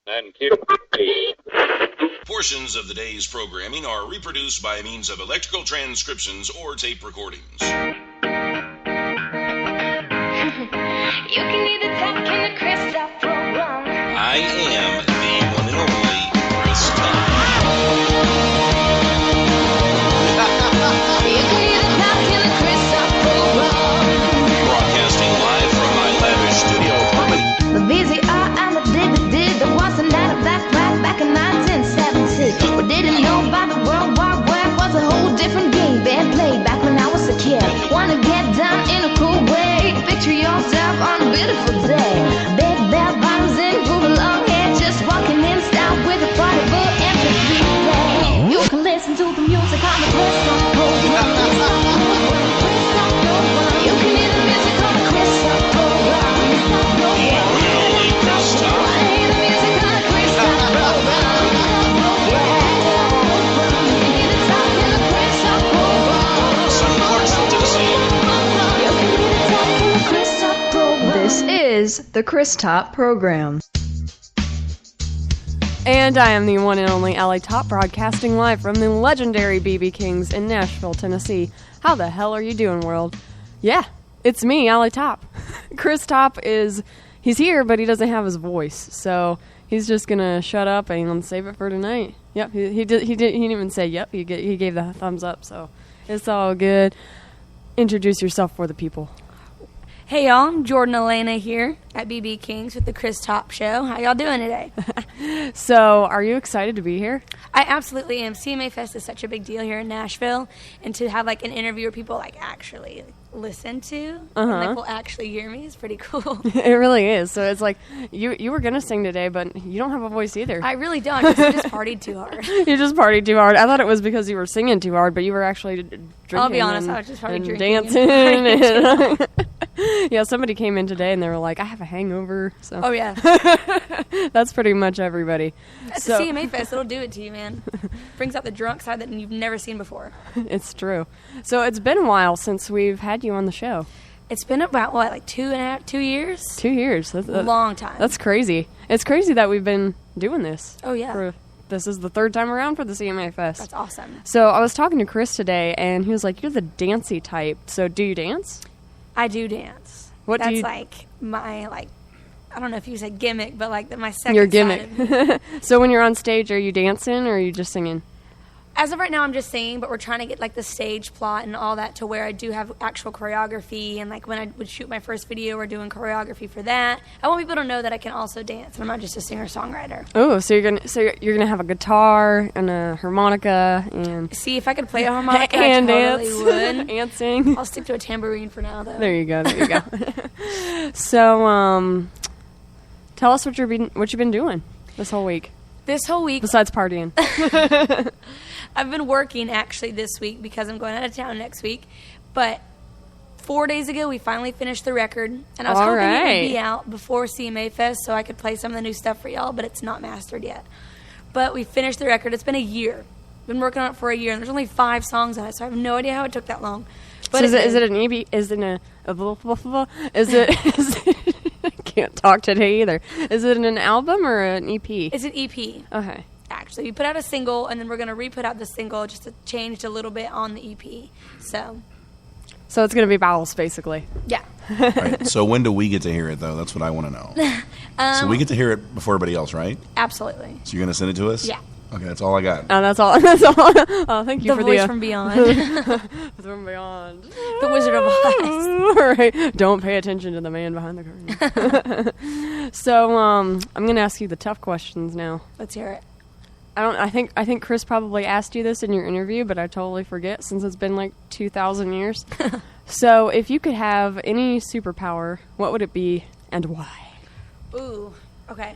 And cue. Portions of the day's programming are reproduced by means of electrical transcriptions or tape recordings. You can either talk in the Crystal program. I am the one and only Chris Top. You can either talk in the Crystal program. Broadcasting live from my lavish studio apartment. The VCR and the DVD, there was a night of black rock back in 1970. We didn't know about the World War Web, was a whole different game being played back when I was a kid. Wanna get down in a cool way, picture yourself on a beautiful day. Big bell bottoms and groove along here, just walking in style with a portable MP3 play. You can listen to the music on the Crystal program. You can hear the music on the Crystal program. Only Chris Top. Play the music on the Crystal program. You can hear the talk in the Crystal program. Sunny Clarksville, Tennessee. You can hear the talk in the Crystal program. This is the Chris Top Program. And I am the one and only Allie Top, broadcasting live from the legendary BB Kings in Nashville, Tennessee. How the hell are you doing, world? Yeah, it's me, Allie Top. Chris Top he's here, but he doesn't have his voice, so he's just gonna shut up and save it for tonight. Yep, he didn't even say yep, he gave the thumbs up, so it's all good. Introduce yourself for the people. Hey y'all, I'm Jordan Elena here at BB Kings with the Chris Top Show. How y'all doing today? So, are you excited to be here? I absolutely am. CMA Fest is such a big deal here in Nashville, and to have like an interview where people like actually listen to and like will actually hear me is pretty cool. It really is. So it's like you were gonna sing today, but you don't have a voice either. I really don't. I just partied too hard. You just partied too hard. I thought it was because you were singing too hard, but you were actually drinking. I'll be honest, and, I was just probably and drinking and dancing. partying too And yeah, somebody came in today and they were like, "I have a hangover." So Oh yeah, that's pretty much everybody. that's So the CMA Fest. It'll do it to you, man. Brings out the drunk side that you've never seen before. it's true. So it's been a while since we've had you on the show. It's been about what, like 2 years? 2 years. Long time. That's crazy. It's crazy that we've been doing this. Oh yeah, This is the third time around for the CMA Fest. that's awesome. So I was talking to Chris today, and he was like, "You're the dancey type. So do you dance?" I do dance. What do That's you- like my I don't know if you said gimmick, but like my second Your side gimmick. of me. So when you're on stage, are you dancing or are you just singing? As of right now, I'm just singing, but we're trying to get like the stage plot and all that to where I do have actual choreography. And like when I would shoot my first video, we're doing choreography for that. I want people to know that I can also dance. I'm not just a singer-songwriter. Oh, so you're gonna have a guitar and a harmonica and See, if I could play a harmonica, and I dance totally would. and sing. I'll stick to a tambourine for now, though. There you go. There you go. So tell us what you've been doing this whole week This whole week, besides partying. I've been working actually this week because I'm going out of town next week. But 4 days ago, we finally finished the record. And I was All hoping it right. would be out before CMA Fest so I could play some of the new stuff for y'all, but it's not mastered yet. But we finished the record. It's been a year. Been working on it for a year, and there's only 5 songs on it, so I have no idea how it took that long. But So is it an EP? Is it is it I can't talk today either. Is it an album or an EP? It's an EP. Okay. Actually, we put out a single, and then we're going to re-put out the single just to change a little bit on the EP. So, So it's gonna be Bowels, basically. yeah. Right. So when do we get to hear it, though? That's what I want to know. So we get to hear it before everybody else, right? Absolutely. So you're going to send it to us? Yeah. Okay, that's all I got. Oh, that's all. That's all. Oh, thank you The for voice the from beyond. from beyond. The Wizard of Oz. All right. Don't pay attention to the man behind the curtain. So, I'm gonna ask you the tough questions now. Let's hear it. I think Chris probably asked you this in your interview, but I totally forget since it's been like 2,000 years. So, if you could have any superpower, what would it be and why? Ooh, okay.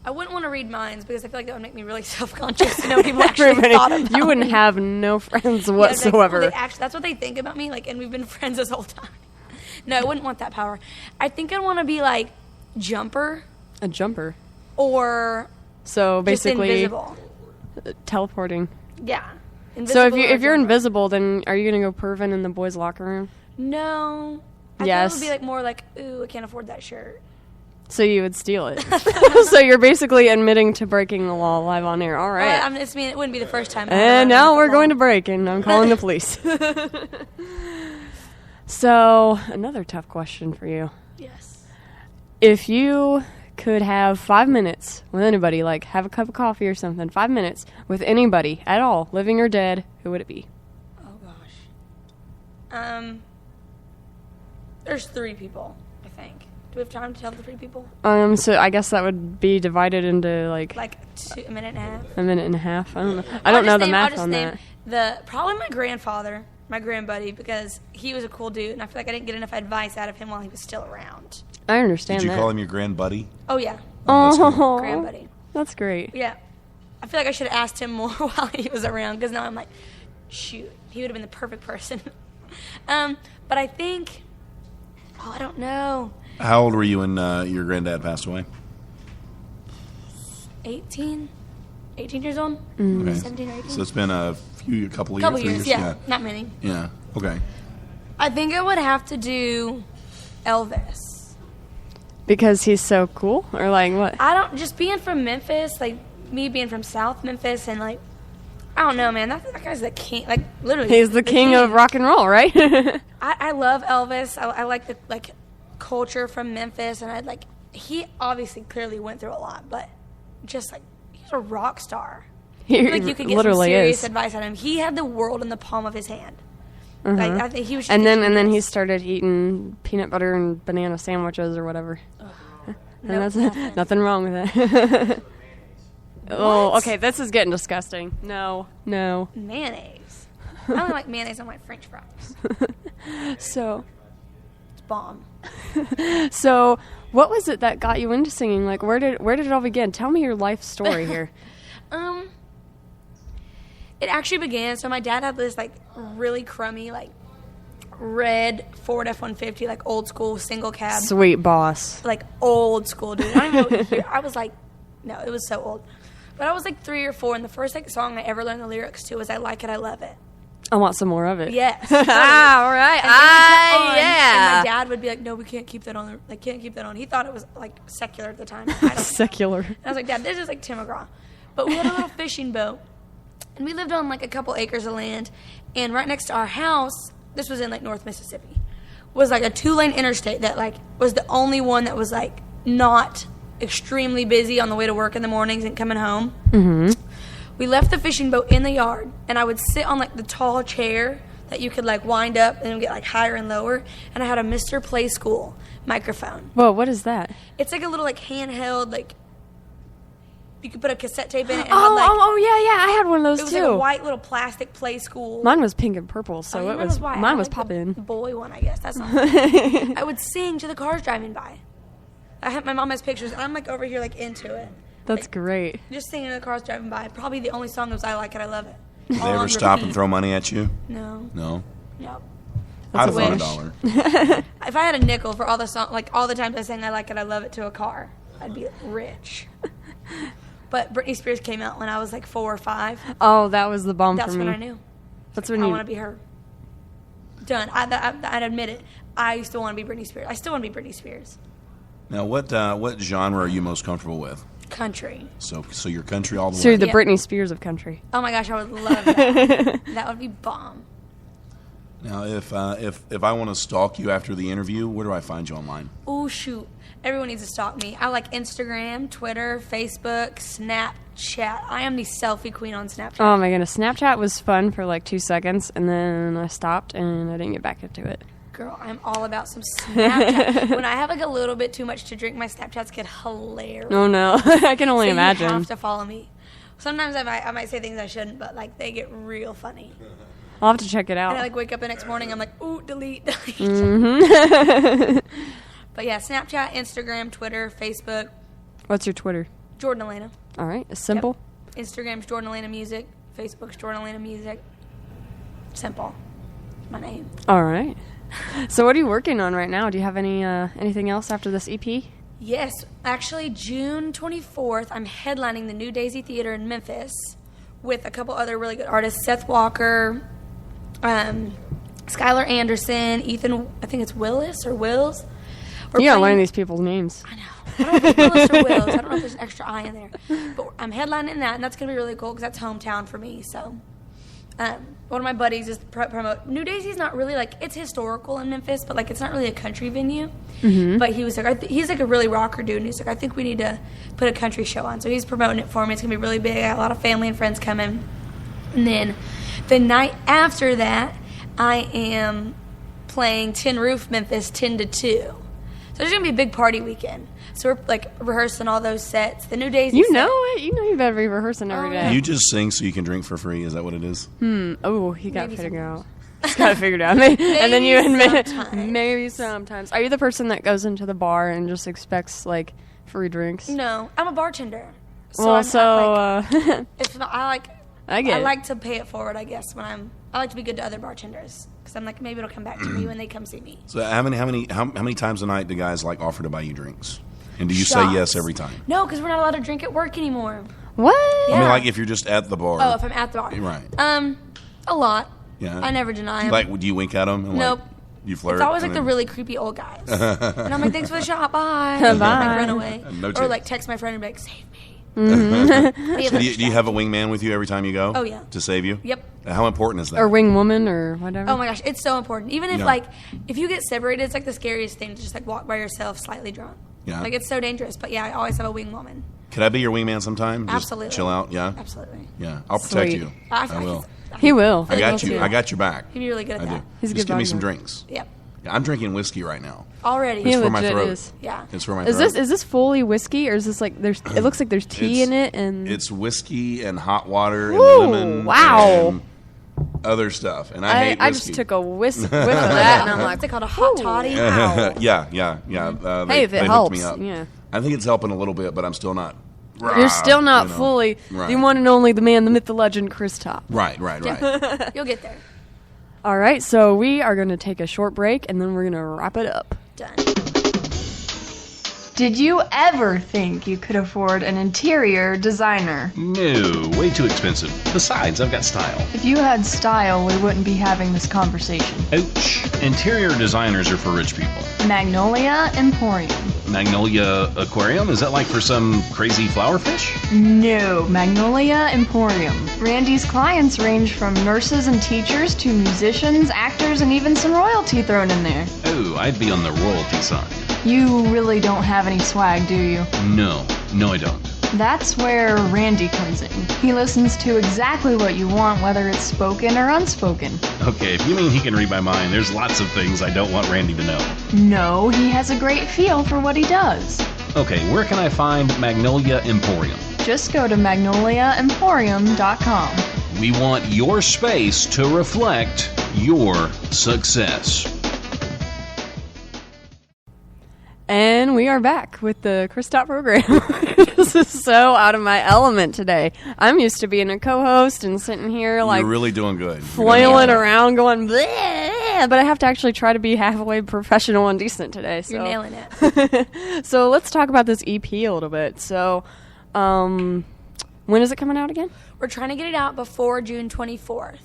I wouldn't want to read minds because I feel like that would make me really self-conscious to know people actually thought about You wouldn't me. have no friends Yeah, it's like, whatsoever. well, that's what they think about me, like, and we've been friends this whole time. No, I wouldn't want that power. I think I'd want to be like Jumper A jumper. or So just basically, invisible. teleporting. Yeah. So if Invisible or you're Jumper. invisible, then are you gonna go perving in the boys' locker room? No. I Yes. thought it would be like more like, ooh, I can't afford that shirt. So you would steal it. So you're basically admitting to breaking the law live on air. All right. Well, I mean, it wouldn't be the first time. And now we're going to break, and I'm calling the police. So, another tough question for you. Yes. If you could have 5 minutes with anybody, like have a cup of coffee or something, 5 minutes with anybody at all, living or dead, who would it be? Oh, gosh. There's 3 people, I think. Do we have time to tell the 3 people? So I guess that would be divided into like a minute and a half. a minute and a half. I don't know. I don't know the math on that. Probably my grandfather, my grandbuddy, because he was a cool dude, and I feel like I didn't get enough advice out of him while he was still around. I understand Did you that. call him your grandbuddy? Oh, yeah. Oh, Grandbuddy. That's great. Yeah. I feel like I should have asked him more while he was around, because now I'm like, shoot, he would have been the perfect person. But I think, I don't know. How old were you when your granddad passed away? 18 years old? Okay. 17 or 18? So it's been a couple of Couple years. years, yeah. Not many. Yeah. Okay. I think I would have to do Elvis. Because he's so cool? Or like what? Just being from Memphis, like me being from South Memphis, and like, I don't know, man. That guy's the king. Like, literally. He's the king of rock and roll, right? I love Elvis. I like the culture from Memphis, and he obviously clearly went through a lot, but just like, he's a rock star. He Like you could get some serious advice out of him. He had the world in the palm of his hand. Like, I think he was. Just and then he started eating peanut butter and banana sandwiches or whatever. And that's nothing wrong with that. Oh, okay. This is getting disgusting. No. Mayonnaise. I only like mayonnaise on my French fries. So, It's bomb. so what was it that got you into singing? Like, where did it all begin? Tell me your life story here. It actually began. So my dad had this really crummy red Ford F-150, old school single cab. Sweet boss. Old school, dude. I don't even know what year. I was no, it was so old. But I was 3 or 4, and the first song I ever learned the lyrics to was "I Like It, I Love It." I want some more of it. Yes. All right. And my dad would be like, "No, we can't keep that on. Can't keep that on." He thought it was secular at the time. I don't know. Secular. And I was like, "Dad, this is Tim McGraw." But we had a little fishing boat, and we lived on a couple acres of land. And right next to our house, this was in North Mississippi, was a 2-lane interstate that was the only one that was not extremely busy on the way to work in the mornings and coming home. Mm-hmm. We left the fishing boat in the yard, and I would sit on the tall chair that you could wind up and get higher and lower. And I had a Mr. Play School microphone. Whoa, what is that? It's a little handheld you could put a cassette tape in it. And Yeah, I had one of those it was too. a white little plastic Play School. Mine was pink and purple, so Oh, it was white. mine I was like popping. the boy one, I guess. That's not. I would sing to the cars driving by. My mom has pictures, and I'm over here into it. That's great. Just singing to the cars driving by. Probably the only song was "I Like It, I Love It." Did they ever stop and throw money at you? No. No. No. I'd have a thrown wish. $1. If I had a nickel for all the song, all the times I sang "I Like It, I Love It" to a car, I'd be rich. But Britney Spears came out when I was 4 or 5. Oh, that was the bomb That's for me. when I knew. That's when I you want to be her. Done. I'd admit it. I used to want to be Britney Spears. I still want to be Britney Spears. Now, what genre are you most comfortable with? Country. So you're country all the So way. you're the Yeah. Britney Spears of country. Oh my gosh, I would love that. That would be bomb. Now, if I want to stalk you after the interview, where do I find you online? Oh shoot. Everyone needs to stalk me. I like Instagram, Twitter, Facebook, Snapchat. I am the selfie queen on Snapchat. Oh my goodness, Snapchat was fun for 2 seconds, and then I stopped and I didn't get back into it. Girl, I'm all about some Snapchat. When I have a little bit too much to drink, my Snapchats get hilarious. Oh no, I can only So imagine. You have to follow me. Sometimes I might say things I shouldn't, but they get real funny. I'll have to check it out. And I wake up the next morning, I'm like, ooh, delete. Mm-hmm. But yeah, Snapchat, Instagram, Twitter, Facebook, What's your Twitter? Jordan Elena. All right, it's simple. Yep. Instagram's Jordan Elena Music. Facebook's Jordan Elena Music. Simple. My name. All right. So what are you working on right now? Do you have anything else after this EP? Yes, actually, June 24th, I'm headlining the New Daisy Theater in Memphis with a couple other really good artists, Seth Walker, Skylar Anderson, Ethan, I think it's Willis or Wills. You gotta learn these people's names. I know. I don't know if it's Willis or Wills. I don't know if there's an extra I in there. But I'm headlining that, and that's going to be really cool because that's hometown for me. So one of my buddies is promote New Daisy's not really like, it's historical in Memphis, but like it's not really a country venue. But he was like, he's like a really rocker dude, and he's like, I think we need to put a country show on. So he's promoting it for me. It's going to be really big. I got a lot of family and friends coming. And then the night after that, I am playing Tin Roof Memphis 10 to 2. So there's going to be a big party weekend. So we're like rehearsing all those sets. The New Daisy You know it. You know you better be rehearsing every day. You just sing so you can drink for free. Is that what it is? Oh, he got Maybe figured out. sometimes. He's got it figured out. And then you admit sometimes. maybe sometimes. Are you the person that goes into the bar and just expects like free drinks? No, I'm a bartender. So Well, I'm not, like, so it's not, I get it. like to pay it forward, I guess, I like to be good to other bartenders because I'm like, maybe it'll come back to me when they come see me. So how many times a night do guys like offer to buy you drinks? And do you say Shots. yes every time? No, because we're not allowed to drink at work anymore. What? I mean, Yeah. like if you're just at the bar. Oh, if I'm at the bar. Right. A lot. Yeah. I never deny them. Like, do you wink at them? And Nope. Like, you flirt? It's always like and the then- really creepy old guys. And I'm like, thanks for the shot, bye. Bye. Like, run away. No or tips. like text my friend and be like, save me. Do you have a wingman with you every time you go? Oh, yeah. To save you? Yep. How important is that? Or wing woman or whatever. Oh my gosh, it's so important. Even if Yeah. if you get separated, it's like the scariest thing to just like walk by yourself slightly drunk. Yeah. Like it's so dangerous. But yeah, I always have a wing woman. Could I be your wingman sometime? Just Absolutely. chill out. Yeah. Absolutely. Yeah. I'll protect Sweet. you. I will. He will. I got He'll you. do. I got your back. He'd be really good at I that. do. He's a Just good give me some bodyguard. drinks. Yep. Yeah, I'm drinking whiskey right now. Already. He It's for my legit throat. is. Yeah. It's for my Is throat. this fully whiskey or is this like there's? It looks like there's tea in it and It's whiskey and hot water and Woo, lemon. wow. And other stuff. And I hate I whiskey. just took a whiff of that and I'm like, What's it called? A hot toddy? wow. yeah. Hey, if it they helps, hooked me up. yeah. I think it's helping a little bit, but I'm still not. You're still not you know. fully Right. the one and only, the man, the myth, the legend, Chris Top. Right. You'll get there. All right, so we are going to take a short break and then we're going to wrap it up. Done. Did you ever think you could afford an interior designer? No, way too expensive. Besides, I've got style. If you had style, we wouldn't be having this conversation. Ouch. Interior designers are for rich people. Magnolia Emporium. Magnolia Aquarium? Is that like for some crazy flower fish? No, Magnolia Emporium. Randy's clients range from nurses and teachers to musicians, actors, and even some royalty thrown in there. Oh, I'd be on the royalty side. You really don't have any swag, do you? No, I don't. That's where Randy comes in. He listens to exactly what you want, whether it's spoken or unspoken. Okay, if you mean he can read my mind, there's lots of things I don't want Randy to know. No, he has a great feel for what he does. Okay, where can I find Magnolia Emporium? Just go to magnoliaemporium.com. We want your space to reflect your success. And we are back with the Chris Top program. This is so out of my element today. I'm used to being a co-host and sitting here like You're really doing good. flailing around going bleh, but I have to actually try to be halfway professional and decent today. So. You're nailing it. So let's talk about this EP a little bit. So when is it coming out again? We're trying to get it out before June 24th.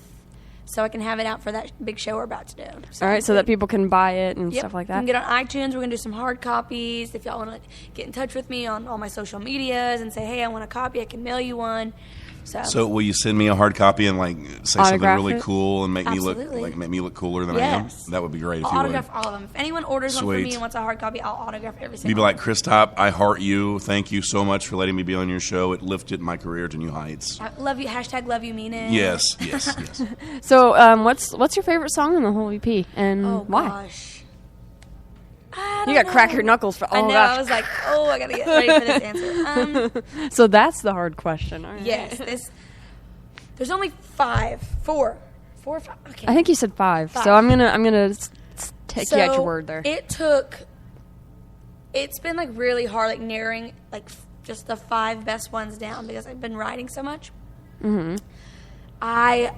So I can have it out for that big show we're about to do. All right, so that people can buy it and Yep. stuff like You that. can get on iTunes. We're going to do some hard copies. If y'all want to get in touch with me on all my social medias and say, hey, I want a copy, I can mail you one. So will you send me a hard copy and like say something Autograph really it? cool and make Absolutely. me look cooler than I am? Yes. That would be great if I'll you would. autograph all of them. If anyone orders one Sweet. for me and wants a hard copy, I'll autograph every single You'd be one. like, Chris Top, I heart you. Thank you so much for letting me be on your show. It lifted my career to new heights. I love you. Hashtag love you, mean it. Yes. So what's your favorite song in the whole EP and Oh, why? gosh. I You don't got crack know. your knuckles for I oh know. gosh. I was like, oh, I got to get ready for this answer. So that's the hard question. All right. Yes. There's only four or five. Okay. I think you said 5. So 5. I'm gonna take you at your word there. It's been like really hard, like narrowing like just the 5 best ones down because I've been writing so much. Mm-hmm. I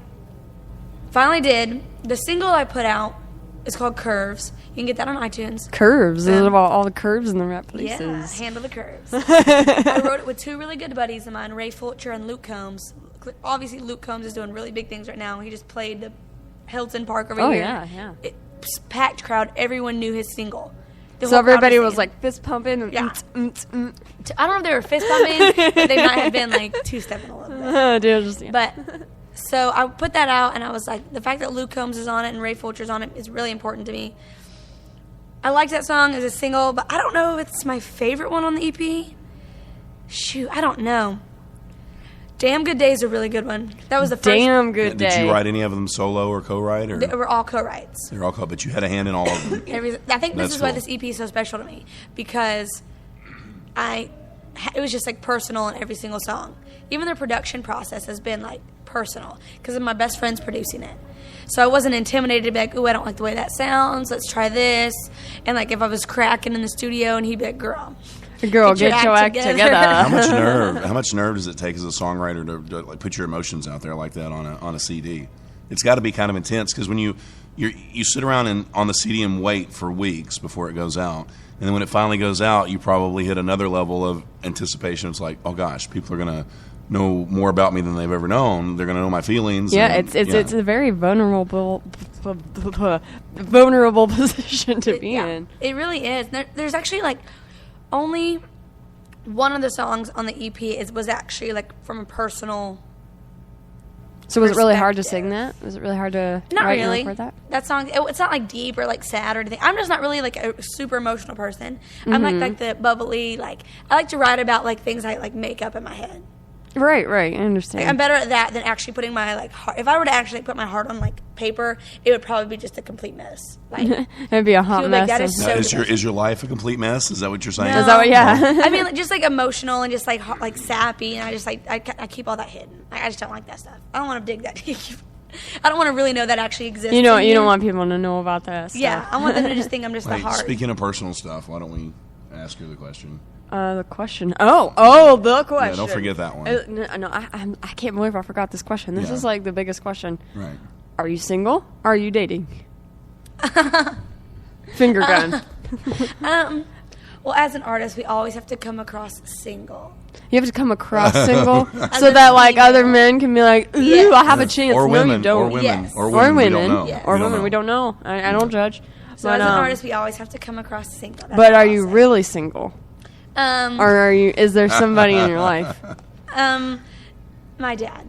finally did. The single I put out is called Curves. You can get that on iTunes. Curves. Is it about all the curves in the right places? Yeah, handle the curves. I wrote it with 2 really good buddies of mine, Ray Fulcher and Luke Combs. Obviously, Luke Combs is doing really big things right now. He just played the Hilton Park over Oh, here. yeah. It packed crowd. Everyone knew his single. The So whole crowd everybody was singing. like fist pumping. And Yeah. I don't know if they were fist pumping, but they might have been like two-stepping a little bit. Dude, just, yeah. But so I put that out, and I was like, the fact that Luke Combs is on it and Ray Fulcher's on it is really important to me. I liked that song as a single, but I don't know if it's my favorite one on the EP. Shoot, I don't know. Damn Good Day is a really good one. That was the first. Damn Good Day. Did you write any of them solo or co-write? Or They were all co-writes. they're all co, but you had a hand in all of them. I think this That's is why cool. this EP is so special to me, because it was just like personal in every single song. Even the production process has been like personal because my best friend's producing it. So I wasn't intimidated to be like, ooh, I don't like the way that sounds. Let's try this. And like if I was cracking in the studio and he'd be like, girl, Girl, get your act together. How much nerve does it take as a songwriter to like put your emotions out there like that on a CD? It's got to be kind of intense because when you sit around on the CD and wait for weeks before it goes out, and then when it finally goes out, you probably hit another level of anticipation. It's like, oh gosh, people are gonna know more about me than they've ever known. They're gonna know my feelings. Yeah, and, it's a very vulnerable position to be in. It really is. There's actually like only one of the songs on the EP was actually like from a personal. So was it really hard to perspective. sing that? Was it really hard to Not write really. and record that? That song, it's not like deep or like sad or anything. I'm just not really like a super emotional person. I'm like the bubbly, like I like to write about like things I like make up in my head. Right, I understand. Like, I'm better at that than actually putting my like heart. If I were to actually put my heart on like paper, it would probably be just a complete mess. Like It'd be a hot People like, mess. that is Now, so is your life a complete mess? Is that what you're saying? No. Is that what? Yeah. I mean, like, just like emotional and just like sappy, and I just like I keep all that hidden. I just don't like that stuff. I don't want to dig that deep. I don't want to really know that actually exists. You in don't want people to know about that stuff. Yeah, I want them to just think I'm just the Wait, heart. speaking of personal stuff, why don't we ask her the question? The question. The question. Yeah, don't forget that one. No, I can't believe I forgot this question. This Yeah. is like the biggest question. Right. Are you single? Are you dating? Finger gun. Well, as an artist, we always have to come across single. You have to come across single so As a that like female. other men can be like, ooh, Yes. I have a chance. Or no, women. you don't. Or women. Yes. Or Or women. We women. don't know. Yes. Or We don't women. know. We don't know. I don't judge. So But, as an artist, we always have to come across single. That's but the are you process. really single? Or are you? Is there somebody in your life? My dad.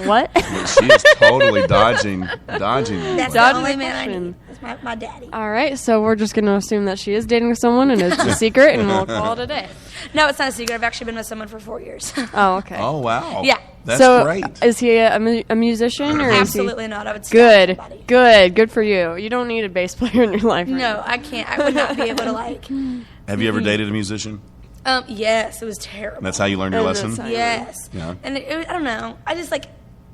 What? She is totally dodging that That's question. the Dodging only the man I question. need. That's my daddy. All right, so we're just gonna assume that she is dating someone and it's a secret, and we'll call it a day. No, it's not a secret. I've actually been with someone for 4 years. Oh, okay. Oh wow. Yeah. That's so great. is he a musician or Absolutely not. I would stop Good, somebody. good for you. You don't need a bass player in your life. Right No, I can't. I would not be able to like. Have you ever dated a musician? Yes, it was terrible. That's how you learned your Oh, lesson? that's how- Yes. Yeah. And I don't know. I just like.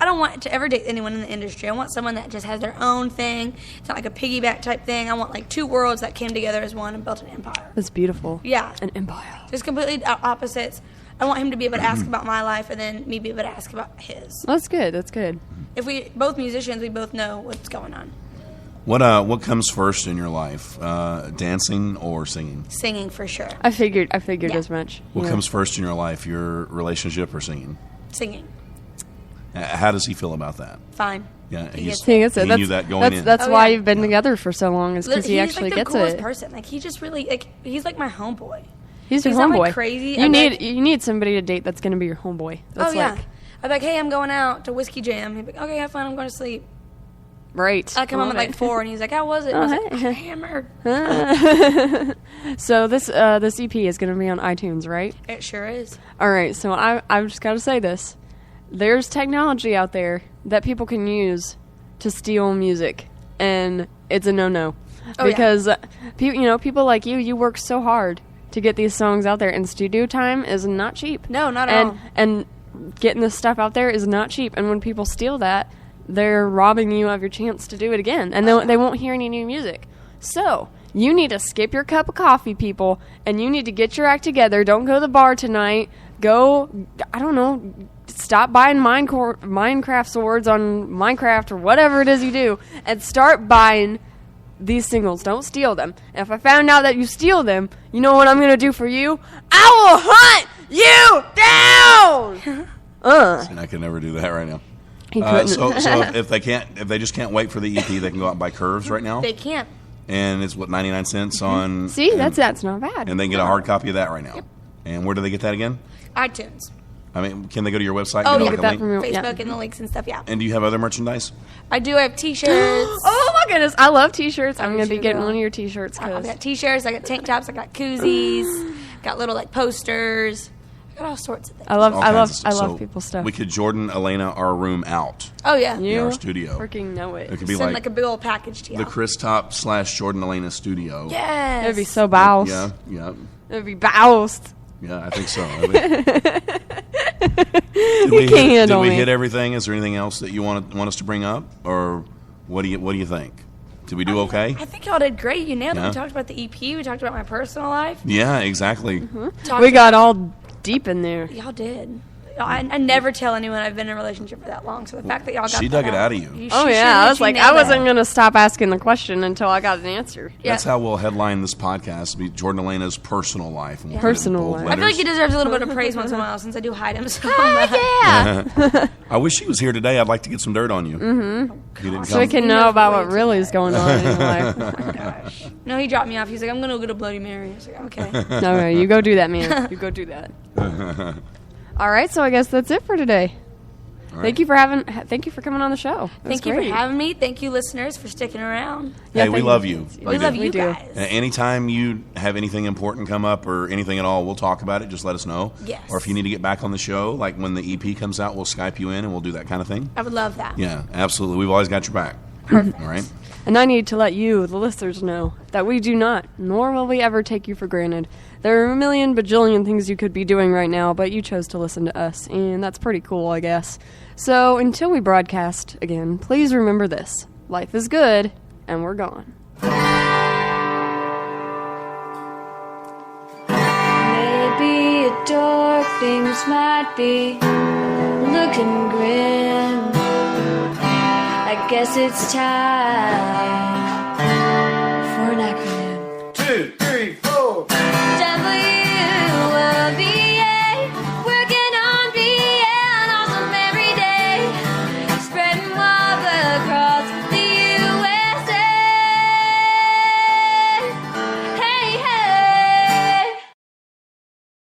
I don't want to ever date anyone in the industry. I want someone that just has their own thing. It's not like a piggyback type thing. I want like two worlds that came together as one and built an empire. That's beautiful. Yeah. An empire. Just completely opposites. I want him to be able to ask about my life and then me be able to ask about his. That's good. That's good. If we both musicians, we both know what's going on. What comes first in your life? Dancing or singing? Singing for sure. I figured Yeah. as much. What Yeah. comes first in your life? Your relationship or singing? Singing. How does he feel about that? Fine. Yeah, He gets He gets it. He That's, knew that going that's, in. That's Oh, why yeah. you've been together for so long, is because he He's actually like the gets coolest it. person. Like he just really like he's like my homeboy. He's your He's not, homeboy. like, crazy. You I'm need like- you need somebody to date that's going to be your homeboy. That's Oh yeah. like I'm like, hey, I'm going out to Whiskey Jam. He'd be like, okay, have fun. I'm going to sleep. right. I come home Love at like it. 4, and he's like, how was it? And I was like, hey. I'm hammered. So this EP is going to be on iTunes, right? It sure is. All right. So I've just got to say this: there's technology out there that people can use to steal music, and it's a no-no Oh, yeah. because people like you work so hard to get these songs out there, and studio time is not cheap. No, not at all. And getting this stuff out there is not cheap. And when people steal that, they're robbing you of your chance to do it again, and they won't hear any new music. So you need to skip your cup of coffee, people, and you need to get your act together. Don't go to the bar tonight. Go, I don't know, stop buying Minecraft swords on Minecraft or whatever it is you do, and start buying these singles. Don't steal them. And if I found out that you steal them, you know what I'm going to do for you? I will hunt you down! And I can never do that right now. He couldn't. So if they just can't wait for the EP, they can go out and buy Curves right now. They can't. And it's, 99 cents on... See, and, that's not bad. And they can get a hard copy of that right now. Yep. And where do they get that again? iTunes. I mean, can they go to your website? Oh, and yeah. get that link? from your- Facebook and the links and stuff, yeah. And do you have other merchandise? I do have T-shirts. Oh my goodness, I love T-shirts. I'm gonna be too, getting girl. one of your T-shirts I because got T-shirts, I got tank tops, I got koozies, got little like posters. I got all sorts of things. I love All kinds of I stuff. love So people's stuff. We could Jordan Elena our room out Oh yeah. in you our studio. freaking know it. It could be Send like, like a big old package to you. the Chris Top / Jordan Elena studio. Yes. It'd be so bows. Yeah. It'd be boused. Yeah, I think so. He can't handle Did we me. hit everything? Is there anything else that you want us to bring up, or what do you think? Did we do okay? I think y'all did great. You nailed it. Yeah. We talked about the EP. We talked about my personal life. Yeah, exactly. Talked We got all deep in there. Y'all did. I never tell anyone I've been in a relationship for that long. So the fact that y'all got She that dug it out of you. Oh she yeah, sure I was did. like, She I nailed wasn't it. gonna stop asking the question until I got an answer. Yeah. That's how we'll headline this podcast. Be Jordan Elena's personal life. And we'll put it in Personal bold life. I feel like letters. he deserves a little bit of praise once in a while since I do hide him so much. Yeah, I wish he was here today. I'd like to get some dirt on you. Mm-hmm. He didn't so we come. can know about what really is going on in your life. Gosh. No, he dropped me off. He's like, I'm going to go get a Bloody Mary. I was like, okay. All right, you go do that, man. You go do that. All right, so I guess that's it for today. Thank you for coming on the show. Thank you for having me. Thank you, listeners, for sticking around. Hey, we love you. We love We you do. guys. Anytime you have anything important come up or anything at all, we'll talk about it. Just let us know. Yes. Or if you need to get back on the show, like when the EP comes out, we'll Skype you in and we'll do that kind of thing. I would love that. Yeah, absolutely. We've always got your back. Perfect. All right. And I need to let you, the listeners, know that we do not, nor will we ever take you for granted. There are a million bajillion things you could be doing right now, but you chose to listen to us, and that's pretty cool, I guess. So until we broadcast again, please remember this. Life is good, and we're gone. Maybe a dark things might be looking grim. I guess it's time for an acronym. 2, 3, 4.